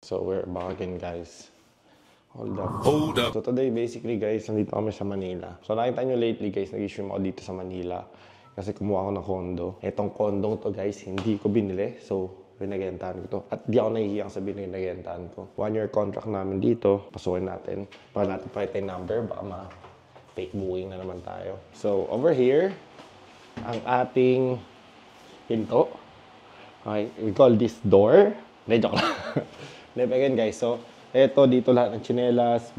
So we're back again, guys. Hold up. So today, basically, guys, nandito kami sa Manila. So nakita nyo lately, guys, nag-stream ako dito sa Manila. Kasi kumuha ako ng condo. Etong kondong to, guys, hindi ko binili. So, binagentahan ko to. At di ako nahihiyang sabihin na binagentahan ko. 1-year contract namin dito. Pasukin natin. Baka natin pakita yung number. Baka ma-fake booking na naman tayo. So, over here, ang ating pinto. Okay, we call this door. Hindi, joke lang. Pero again, guys, so, eto, dito lahat ng tsinelas,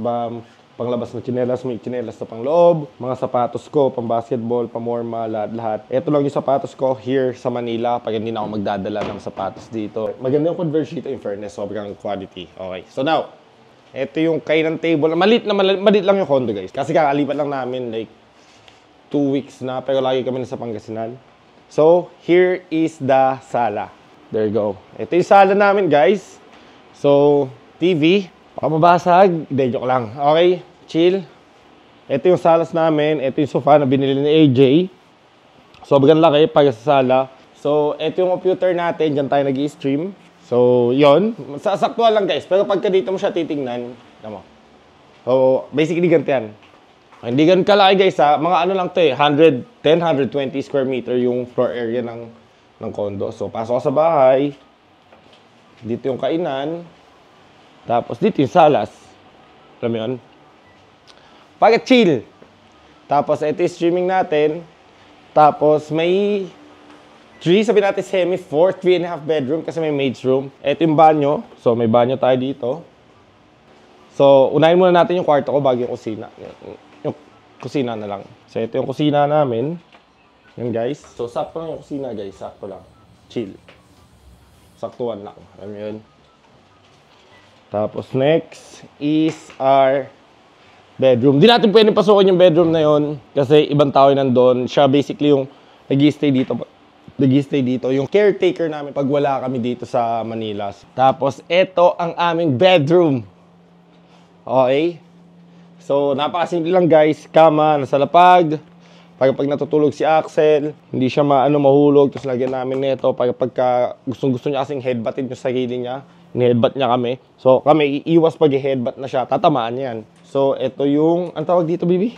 panglabas ng tsinelas, may tsinelas na pang loob, mga sapatos ko, pang basketball, pang morma, lahat. Eto lang yung sapatos ko here sa Manila, pag hindi na ako magdadala ng sapatos dito. Maganda yung converge dito, in fairness, sobrang quality. Okay, so now, eto yung kainan table. Malit lang yung condo, guys. Kasi kakalipat lang namin, like, 2 weeks na, pero lagi kami nasa Pangasinan. So, here is the sala. There you go. Ito yung sala namin, guys. So, TV. Baka mabasag. Hindi, joke lang. Okay, chill. Ito yung salas namin. Ito yung sofa na binili ni AJ. Sobrang laki pag sa sala. So, ito yung computer natin. Diyan tayo nag-i-stream. So, yon. Sasaktuhan lang, guys. Pero pagka dito mo siya titingnan, mo. So, basically, ganito yan. Hindi ganun kalaki, guys, ha. Mga ano lang to eh. 120 square meter yung floor area ng condo. So, pasok ko sa bahay. Dito yung kainan. Tapos, dito yung salas. Alam mo yun? Pag-chill. Tapos, ito yung streaming natin. Tapos, may 3, sabi natin semi-4, 3.5 bedroom kasi may maid's room. Ito yung banyo. So, may banyo tayo dito. So, unahin muna natin yung kwarto ko bago yung kusina. Yung kusina na lang. So, ito yung kusina namin. Yan, guys. So, sakto lang yung kusina, guys. Sakto lang. Chill. Saktuan lang. Alam mo yun? Tapos, next is our bedroom. Di natin pwedeng pasukin yung bedroom na yun kasi ibang tao yun nandun. Siya basically yung nag-i-stay dito. Nag-i-stay dito. Yung caretaker namin pag wala kami dito sa Manila. Tapos, ito ang aming bedroom. Okay? So, napakasimple lang, guys. Kama, nasa lapag. Pag natutulog si Axel, hindi siya mahulog. Tapos lagyan namin nito. Pagka gusto niya kasing headbuttin yung sarili niya, ni-headbutt niya kami. So, kami iiwas pag i-headbutt na siya. Tatamaan niya yan. So, ito yung, ang tawag dito, baby?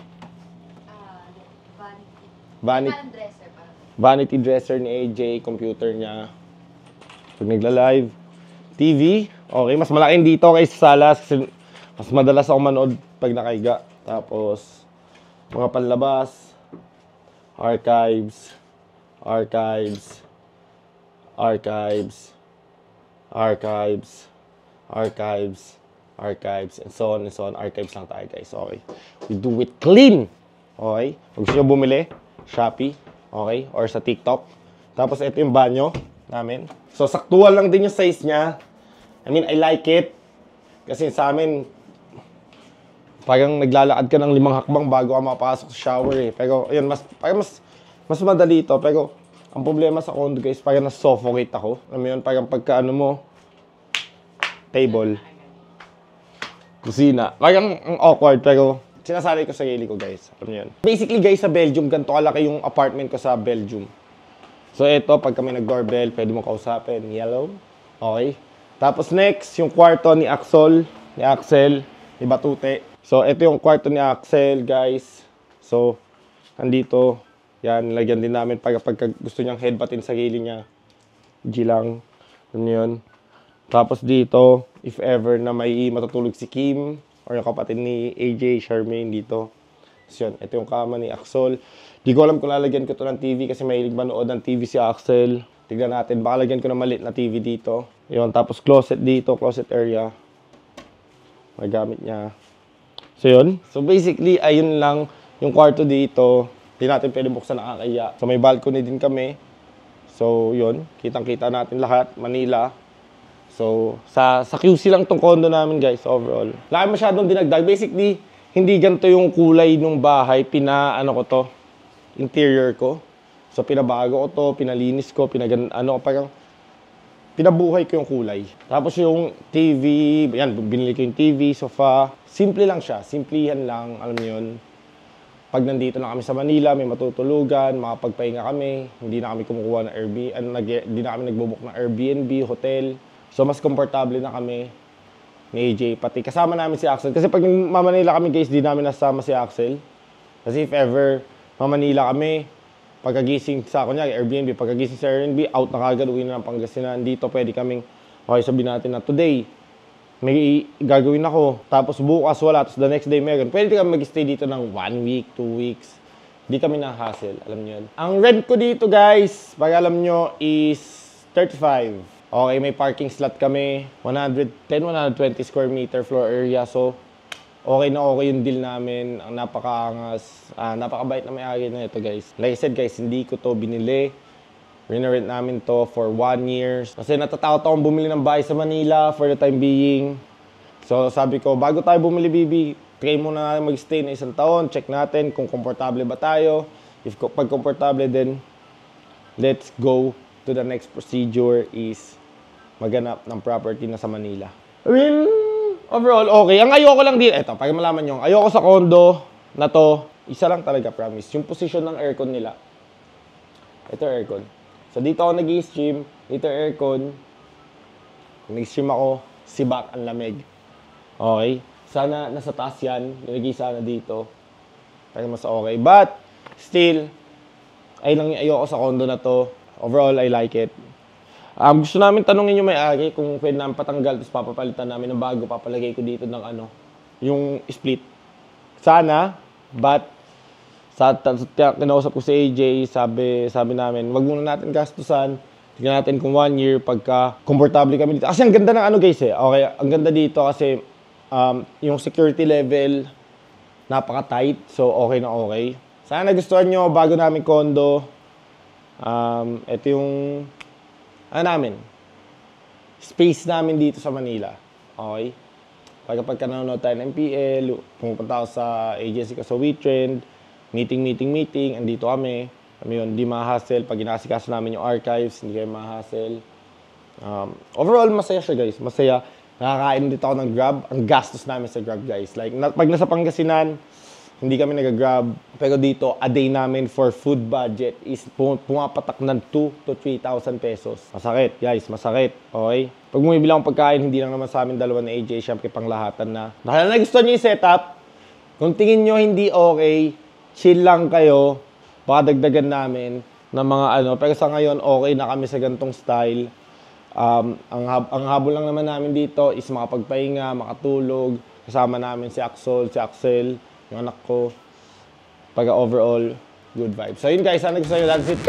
Vanity dresser ni AJ. Computer niya. Pag nagla-live. TV. Okay, mas malaki dito kaysa sa salas. Kasi mas madalas ako manood pag nakaiga. Tapos, mga panlabas. Archives and so on and so on. Archives lang tayo, guys. Okay. We do it clean. Okay. Kung gusto nyo bumili, Shopee. Okay. Or sa TikTok. Tapos, ito yung banyo namin. So, saktuhan lang din yung size niya. I mean, I like it. Kasi sa amin, parang naglalakad ka ng 5 hakbang bago ka makapasok sa shower eh. Pero, ayun, mas madali ito. Pero, ang problema sa condo, guys, parang na-suffocate ako. Alam mo yun, parang pagka ano mo, table, kusina. Parang ang awkward, pero sinasanay ko sa sarili ko, guys. Alam mo yun. Basically, guys, sa Belgium, ganito kalaki yung apartment ko sa Belgium. So, ito, pag kami nag-doorbell, pwede mo kausapin. Yellow. Okay. Tapos, next, yung kwarto ni Axel, ni Batute. So, ito yung kwarto ni Axel, guys. So, andito. Yan, lagyan din namin pagka gusto niyang headbuttin sa sarili niya. G lang. Alam niyo yun. Tapos dito, if ever na may matutulog si Kim or yung kapatid ni AJ, Charmaine dito. So, yun. Ito yung kama ni Axel. Di ko alam kung lalagyan ko to ng TV kasi mahilig manood ng TV si Axel. Tignan natin. Baka lagyan ko ng maliit na TV dito. Yun. Tapos closet dito, closet area. Magamit niya. So, yun. So, basically, ayun lang yung kwarto dito. Hindi natin pwede buksan, nakakaya. So, may balcony din kami. So, yun. Kitang-kita natin lahat. Manila. So, sa QC lang tong condo namin, guys, overall. Wala masyadong dinagdag. Basically, hindi ganito yung kulay ng bahay. Ano ko to. Interior ko. So, pinabago ko to. Pinalinis ko. Parang pinabuhay ko yung kulay. Tapos yung TV, yan, binili ko yung TV, sofa. Simple lang siya. Simplihan lang, alam niyo yun. Pag nandito na kami sa Manila, may matutulugan, makapagpahinga kami. Hindi na kami kumukuha ng Airbnb, hindi na kami nagbubook ng Airbnb, hotel. So, mas komportable na kami. ni AJ, pati kasama namin si Axel. Kasi pag mamanila kami guys, di namin nasama si Axel. Kasi if ever mamanila kami, pagkagising sa kunya Airbnb, pagkagising sa Airbnb, out na kagad, uwi na ng Pangasinan. Dito pwede kaming, okay, sabihin natin na today, may gagawin ako. Tapos bukas wala, tapos the next day meron. Pwede kami mag-stay dito ng 1 week, 2 weeks. Di kami na-hassle, alam nyo yun. Ang rent ko dito guys, pag alam nyo, is 35. Okay, may parking slot kami, 110-120 square meter floor area. So, okay na okay yung deal namin. Ang napakaangas, napakabait na may-ari na ito guys. Like I said guys, hindi ko to binili. Rent namin to for 1 year. Kasi natatakot akong bumili ng bahay sa Manila for the time being. So, sabi ko, bago tayo bumili, Bibi, try muna natin mag-stay na 1 taon. Check natin kung komportable ba tayo. If pag komportable, then let's go to the next procedure is maghanap ng property na sa Manila. I mean, overall, okay. Ang ayoko lang din, eto, pag malaman nyo, ayoko sa condo na to, isa lang talaga, promise. Yung position ng aircon nila. Ito aircon. So, dito ako nag-i-stream. Dito aircon. Nag-stream ako, sibak ang lamig. Okay? Sana nasa taas yan. Nilagay sana dito. Para mas okay. But, still, ayoko sa condo na to. Overall, I like it. Gusto namin tanongin yung may-ari kung pwede namin patanggal tapos papapalitan namin ng bago, papalagay ko dito ng yung split. Sana, but kinausap ko si AJ, sabi namin, wag muna natin gastusan. Tignan natin kung 1 year pagka komportable kami dito. Kasi ang ganda ng guys eh. Okay, ang ganda dito kasi yung security level napaka-tight. So okay na okay. Sana nagustuhan nyo bago namin condo. Ito yung namin, space namin dito sa Manila. Okay? Pagka nanonood tayo ng MPL, pumupunta ako sa agency ko sa WeTrend, meeting, andito kami. Kami yun, di ma-hassle. Pag ginasikaso namin yung archives, hindi kayo ma-hassle. Overall, masaya siya guys. Masaya. Nakakain dito ako ng Grab. Ang gastos namin sa Grab guys. Like, pag nasa Pangasinan, hindi kami nag-grab. Pero dito, a day namin for food budget is pumapatak ng 2,000 to 3,000 pesos. Masakit, guys. Masakit. Okay? Pag bumibili akong pagkain, hindi lang naman sa amin dalawa na AJ, syempre panglahatan na. Dahil nagustuhan nyo yung setup, kung tingin nyo hindi okay, chill lang kayo. Baka dagdagan namin ng mga Pero sa ngayon, okay na kami sa gantong style. Ang habol lang naman namin dito is makapagpahinga, makatulog. Kasama namin si Axel, yung anak ko. Pagka overall, good vibes. So yun guys, sana gusto nyo, that's it.